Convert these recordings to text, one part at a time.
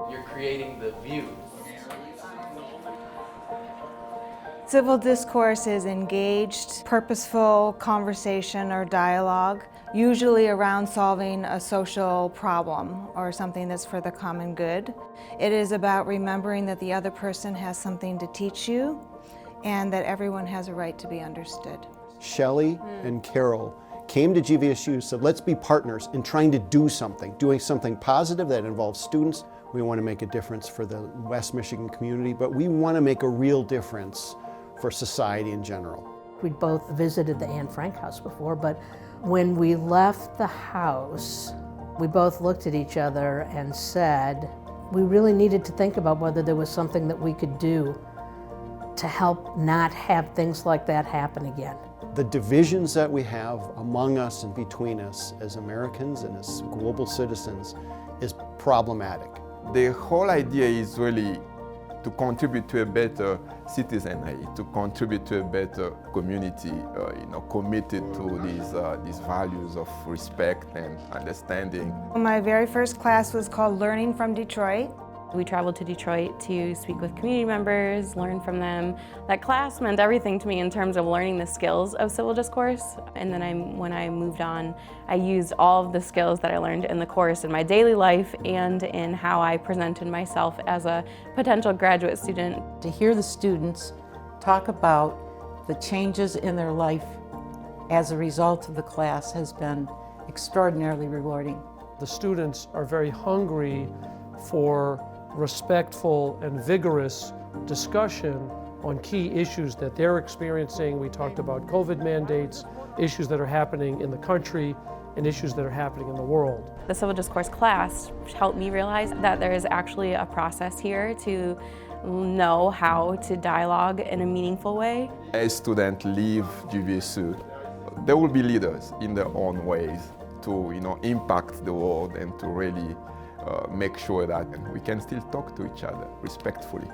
You're creating the view. Civil discourse is engaged, purposeful conversation or dialogue, usually around solving a social problem or something that's for the common good. It is about remembering that the other person has something to teach you and that everyone has a right to be understood. Shelley and Carol came to GVSU, said let's be partners in trying to do something, doing something positive that involves students. We want to make a difference for the West Michigan community, but we want to make a real difference for society in general. We'd both visited the Anne Frank house before, but when we left the house, we both looked at each other and said, we really needed to think about whether there was something that we could do to help not have things like that happen again. The divisions that we have among us and between us as Americans and as global citizens is problematic. The whole idea is really to contribute to a better citizenry, to contribute to a better community, committed to these values of respect and understanding. My very first class was called Learning from Detroit. We traveled to Detroit to speak with community members, learn from them. That class meant everything to me in terms of learning the skills of civil discourse. And then when I moved on, I used all of the skills that I learned in the course in my daily life and in how I presented myself as a potential graduate student. To hear the students talk about the changes in their life as a result of the class has been extraordinarily rewarding. The students are very hungry for respectful and vigorous discussion on key issues that they're experiencing. We talked about COVID mandates, issues that are happening in the country, and issues that are happening in the world. The civil discourse class helped me realize that there is actually a process here to know how to dialogue in a meaningful way. As students leave GVSU, they will be leaders in their own ways to impact the world and to really make sure that we can still talk to each other respectfully.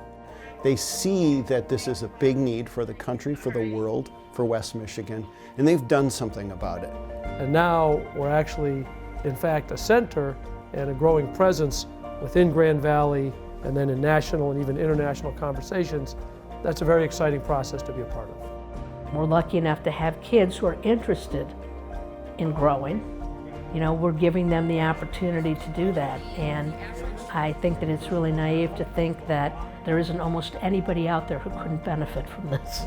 They see that this is a big need for the country, for the world, for West Michigan, and they've done something about it. And now we're actually, in fact, a center and a growing presence within Grand Valley and then in national and even international conversations. That's a very exciting process to be a part of. We're lucky enough to have kids who are interested in growing. We're giving them the opportunity to do that. And I think that it's really naive to think that there isn't almost anybody out there who couldn't benefit from this.